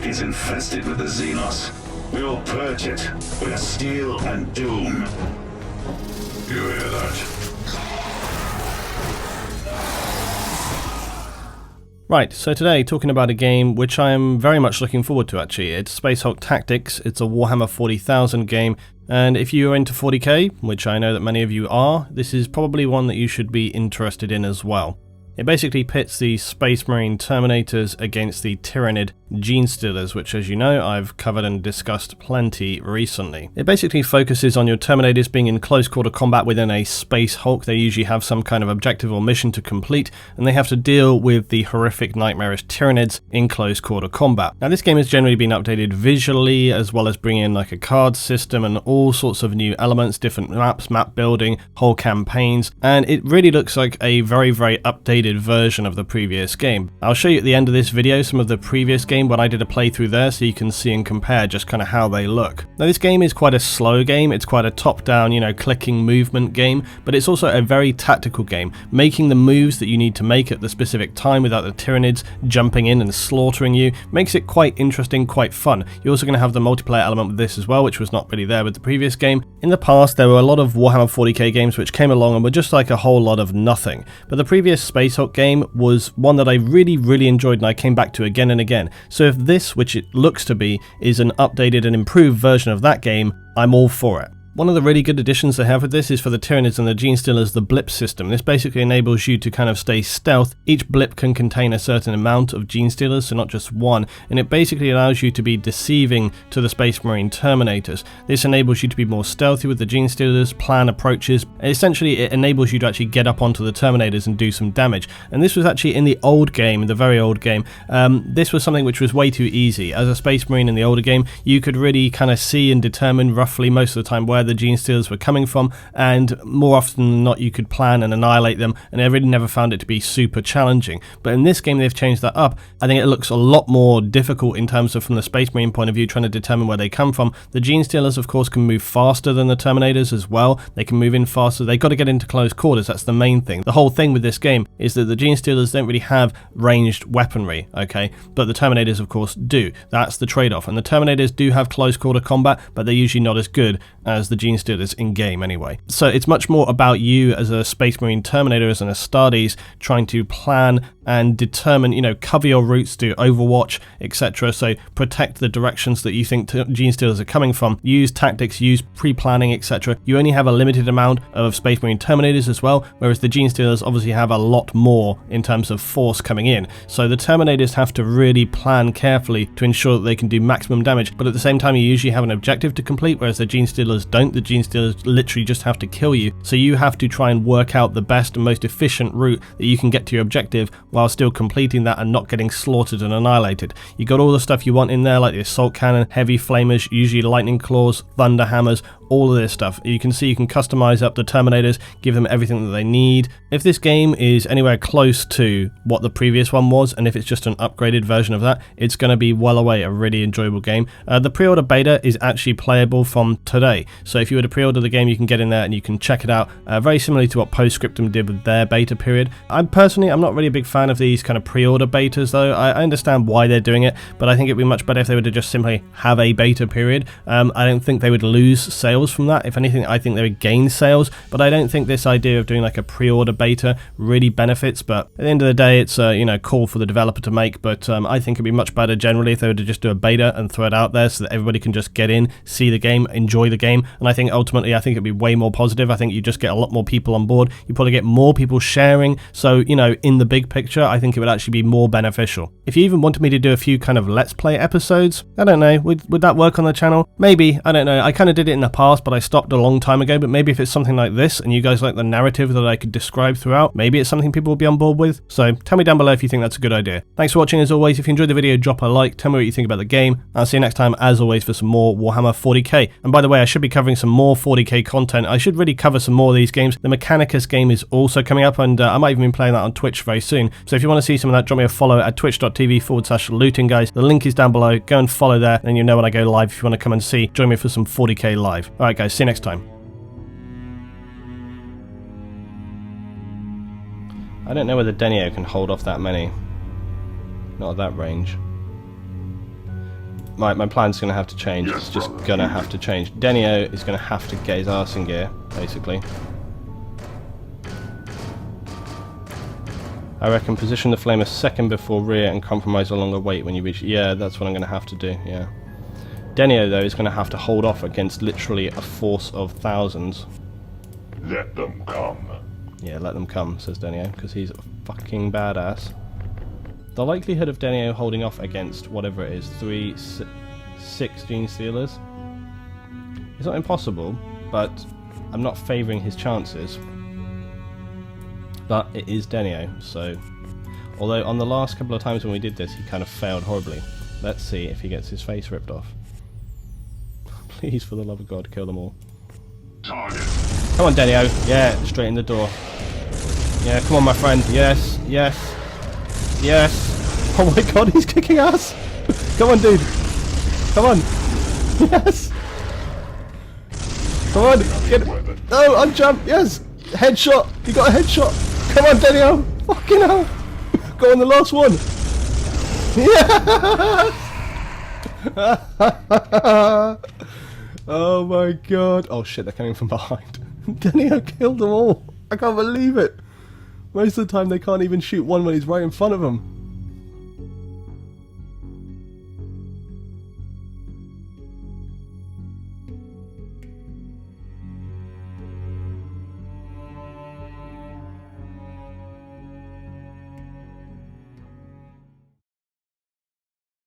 is infested with the Xenos. We will purge it with steel and doom. You hear that? Right, so today talking about a game which I am very much looking forward to actually. It's SHTactics, it's a Warhammer 40,000 game, and if you are into 40k, which I know that many of you are, this is probably one that you should be interested in as well. It basically pits the Space Marine Terminators against the Tyranid Gene Stealers, which, as you know, I've covered and discussed plenty recently. It basically focuses on your Terminators being in close quarter combat within a Space Hulk. They usually have some kind of objective or mission to complete, and they have to deal with the horrific, nightmarish Tyranids in close quarter combat. Now, this game has generally been updated visually, as well as bringing in like a card system and all sorts of new elements, different maps, map building, whole campaigns, and it really looks like a very, very updated version of the previous game. I'll show you at the end of this video some of the previous game when I did a playthrough there, so you can see and compare just kind of how they look. Now, this game is quite a slow game. It's quite a top-down, clicking movement game, but it's also a very tactical game, making the moves that you need to make at the specific time without the Tyranids jumping in and slaughtering you makes it quite interesting, quite fun. You're also going to have the multiplayer element with this as well, which was not really there with the previous game. In the past, there were a lot of Warhammer 40k games which came along and were just like a whole lot of nothing, but the previous Space Hulk game was one that I really enjoyed and I came back to again and again. So if this, which it looks to be, is an updated and improved version of that game, I'm all for it. One of the really good additions they have with this is for the Tyranids and the Gene Stealers, the blip system. This basically enables you to kind of stay stealth. Each blip can contain a certain amount of Gene Stealers, so not just one, and it basically allows you to be deceiving to the Space Marine Terminators. This enables you to be more stealthy with the Gene Stealers, plan approaches. Essentially, it enables you to actually get up onto the Terminators and do some damage. And this was actually in the old game, the very old game. This was something which was way too easy. As a Space Marine in the older game, you could really kind of see and determine roughly most of the time where the Gene Stealers were coming from, and more often than not you could plan and annihilate them, and I really never found it to be super challenging. But in this game they've changed that up. I think it looks a lot more difficult in terms of, from the Space Marine point of view, trying to determine where they come from. The Gene Stealers of course can move faster than the Terminators as well. They can move in faster. They've got to get into close quarters. That's the main thing. The whole thing with this game is that the Gene Stealers don't really have ranged weaponry, okay, but the Terminators of course do. That's the trade-off, and the Terminators do have close quarter combat, but they're usually not as good as the Gene Stealers in game anyway. So it's much more about you as a Space Marine Terminator, as an Astartes, trying to plan and determine, cover your routes to Overwatch, etc. So protect the directions that you think Gene Stealers are coming from. Use tactics, use pre-planning, etc. You only have a limited amount of Space Marine Terminators as well, whereas the Gene Stealers obviously have a lot more in terms of force coming in. So the Terminators have to really plan carefully to ensure that they can do maximum damage, but at the same time you usually have an objective to complete, whereas the Gene Stealers don't. The Gene Stealers literally just have to kill you, so you have to try and work out the best and most efficient route that you can get to your objective while still completing that and not getting slaughtered and annihilated. You got all the stuff you want in there, like the assault cannon, heavy flamers, usually lightning claws, thunder hammers, all of this stuff. You can see you can customize up the Terminators, give them everything that they need. If this game is anywhere close to what the previous one was, and if it's just an upgraded version of that, it's going to be well away a really enjoyable game. The pre-order beta is actually playable from today, so if you were to pre-order the game you can get in there and you can check it out, very similarly to what Postscriptum did with their beta period. I'm not really a big fan of these kind of pre-order betas though. I understand why they're doing it, but I think it'd be much better if they were to just simply have a beta period. I don't think they would lose sales from that. If anything, I think they would gain sales, but I don't think this idea of doing like a pre-order beta really benefits. But at the end of the day, it's a call for the developer to make, but I think it'd be much better generally if they were to just do a beta and throw it out there so that everybody can just get in, see the game, enjoy the game. And I think ultimately it'd be way more positive. I think you just get a lot more people on board. You probably get more people sharing, so in the big picture I think it would actually be more beneficial. If you even wanted me to do a few kind of let's play episodes, I don't know, would that work on the channel? Maybe, I don't know. I kind of did it in the past, but I stopped a long time ago. But maybe if it's something like this and you guys like the narrative that I could describe throughout, maybe it's something people will be on board with. So tell me down below if you think that's a good idea. Thanks for watching as always. If you enjoyed the video, drop a like, tell me what you think about the game. I'll see you next time as always for some more Warhammer 40k. And by the way, I should be covering some more 40k content. I should really cover some more of these games. The Mechanicus game is also coming up, and I might even be playing that on Twitch very soon. So if you want to see some of that, drop me a follow at twitch.tv/looting guys. The link is down below. Go and follow there, and you know when I go live. If you want to come and see, join me for some 40k live. Alright guys, see you next time. I don't know whether Denio can hold off that many. Not at that range. my plan's going to have to change. It's just going to have to change. Denio is going to have to get his arse in gear, basically. I reckon position the flame a second before rear and compromise a longer wait when you reach... Yeah, that's what I'm going to have to do, yeah. Denio, though, is going to have to hold off against literally a force of thousands. Let them come. Yeah, let them come, says Denio, because he's a fucking badass. The likelihood of Denio holding off against whatever it is, 6 Gene Stealers, it's not impossible, but I'm not favouring his chances. But it is Denio, so... Although on the last couple of times when we did this, he kind of failed horribly. Let's see if he gets his face ripped off. Please, for the love of God, kill them all. Target. Come on, Denio. Yeah, straight in the door. Yeah, come on, my friend. Yes, yes, yes. Oh my God, he's kicking ass. Come on, dude. Come on. Yes. Come on. Get it. No, unjump. Yes. Headshot. You got a headshot. Come on, Denio. Fucking hell. Go on the last one. Yes. Oh my God. Oh shit, they're coming from behind. Denio killed them all. I can't believe it. Most of the time they can't even shoot one when he's right in front of them.